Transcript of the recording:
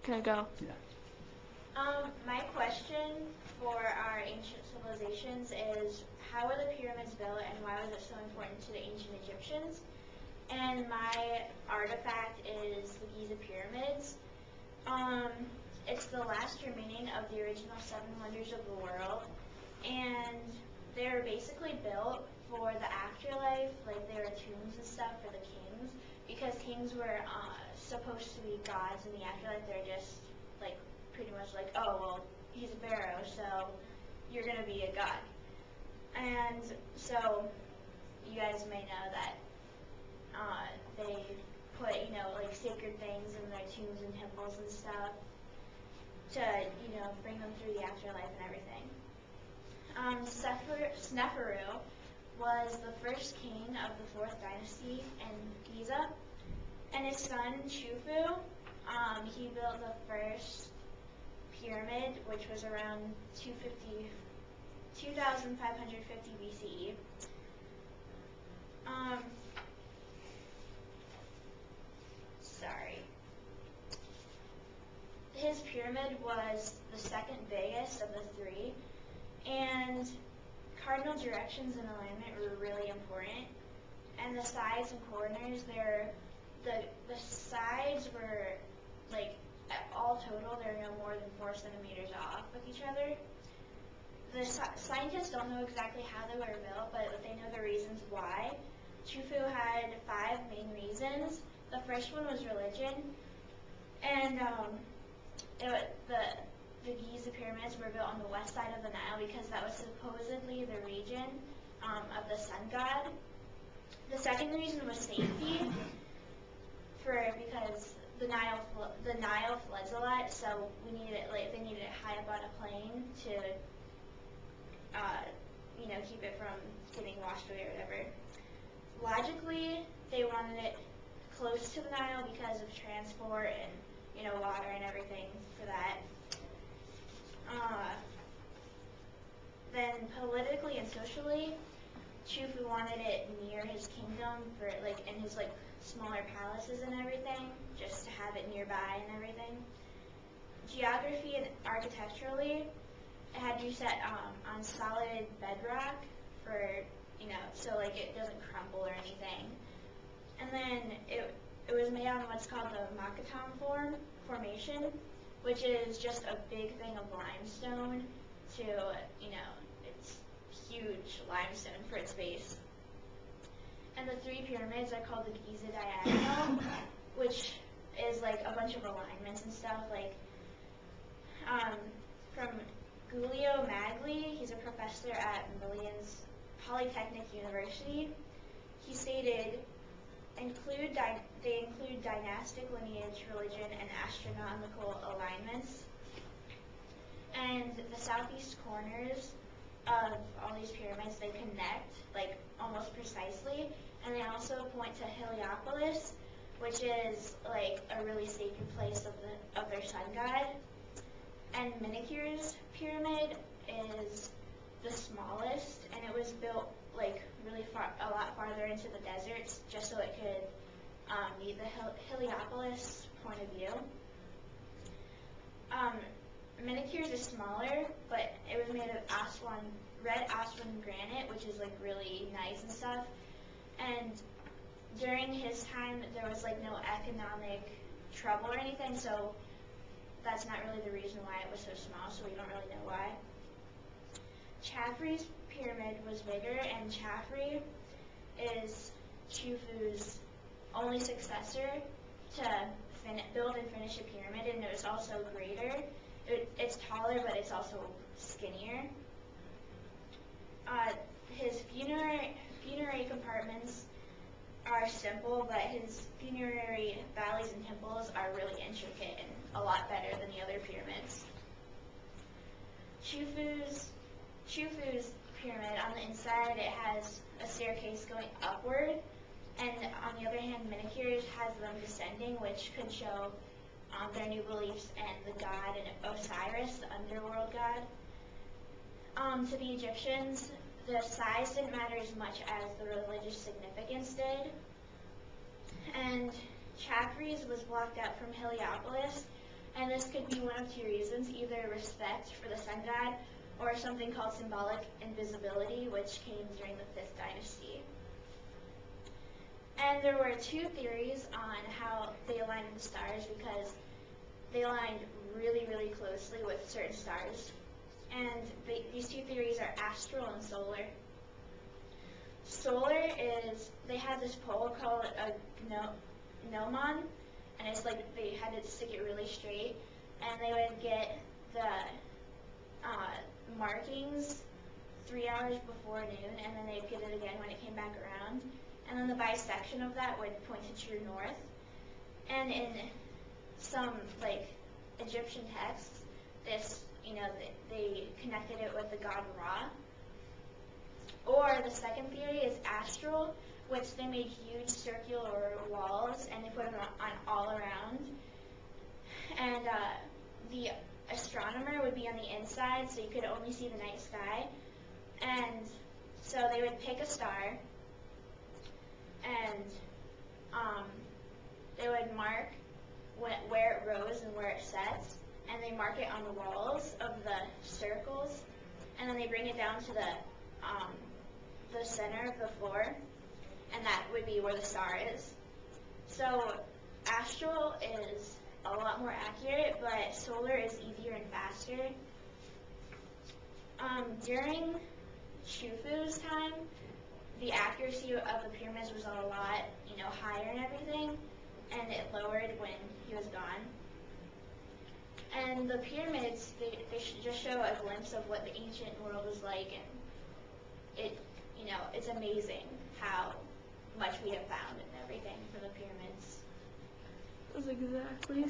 Can I go? Yeah. My question for our ancient civilizations is, how were the pyramids built and why was it so important to the ancient Egyptians? And my artifact is the Giza pyramids. It's the last remaining of the original 7 wonders of the world, and they were basically built for the afterlife, like they were tombs and stuff for the kings, because kings were supposed to be gods in the afterlife. They're just like pretty much like, oh well, he's a pharaoh, so you're gonna be a god. And so you guys may know that they put, like sacred things in their tombs and temples and stuff to, bring them through the afterlife and everything. Sneferu was the first king of the 4th dynasty in Giza, and his son Chufu, he built the first pyramid, which was around 2550 BCE. Sorry. His pyramid was the second biggest of the 3, and cardinal directions and alignment were really important. And the sides and corners, the sides were like all total, they're no more than 4 centimeters off of each other. The scientists don't know exactly how they were built, but they know the reasons why. Chufu had 5 main reasons. The first one was religion, and the Giza pyramids were built on the west side of the Nile because that was supposedly the region of the sun god. The second reason was safety, because the Nile floods a lot, so they needed it high up on a plain to keep it from getting washed away or whatever. Logically, they wanted it close to the Nile because of transport and water and everything for that. Then politically and socially, Chufu wanted it near his kingdom for in his smaller palaces and everything, just to have it nearby and everything. Geography and architecturally, it had to be set on solid bedrock for so it doesn't crumble or anything. And then it was made on what's called the Makaton formation, which is just a big thing of limestone to it's huge limestone for its base. And the 3 pyramids are called the Giza diagonal, which is a bunch of alignments and stuff. From Giulio Magli, he's a professor at Milan's Polytechnic University. He stated, they include dynastic lineage, religion, and astronomical alignments. And the southeast corners of all these pyramids, they connect almost precisely, and they also point to Heliopolis, which is a really sacred place of their sun god. And Menkare's pyramid is the smallest, and it was built really a lot farther into the deserts, just so it could meet the Heliopolis point of view. Menkare's is smaller, but it was made of red Aswan granite, which is really nice and stuff. And during his time, there was no economic trouble or anything, so that's not really the reason why it was so small, so we don't really know why. Chafri's pyramid was bigger, and Chafri is Chufu's only successor to build and finish a pyramid, and it was also greater. It's taller, but it's also skinnier. His funerary compartments are simple, but his funerary valleys and temples are really intricate and a lot better than the other pyramids. Chufu's pyramid, on the inside, it has a staircase going upward, and on the other hand, Menkare's has them descending, which could show their new beliefs and the god and Osiris, the underworld god. To the Egyptians, the size didn't matter as much as the religious significance did. And Chafri's was blocked out from Heliopolis And this could be one of two reasons, either respect for the sun god or something called symbolic invisibility, which came during the 5th dynasty. And there were two theories on how they aligned with the stars, because they aligned really, really closely with certain stars. And these two theories are astral and solar. Solar is, they had this pole called a gnomon, and it's like they had to stick it really straight, and they would get the markings 3 hours before noon, and then they'd get it again when it came back around. And then the bisection of that would point to true north. And in some like Egyptian texts, this, they connected it with the god Ra. Or the second theory is astral, which they made huge circular walls and they put them on all around. And the astronomer would be on the inside, so you could only see the night sky. And so they would pick a star, and they would mark where it rose and where it sets, and they mark it on the walls of the circles, and then they bring it down to the center of the floor, and that would be where the star is. So astral is a lot more accurate, but solar is easier and faster. During Shufu's time, the accuracy of the pyramids was a lot, higher and everything, and it lowered when he was gone. And the pyramids, they should just show a glimpse of what the ancient world was like, and it's amazing how much we have found and everything for the pyramids. That was exactly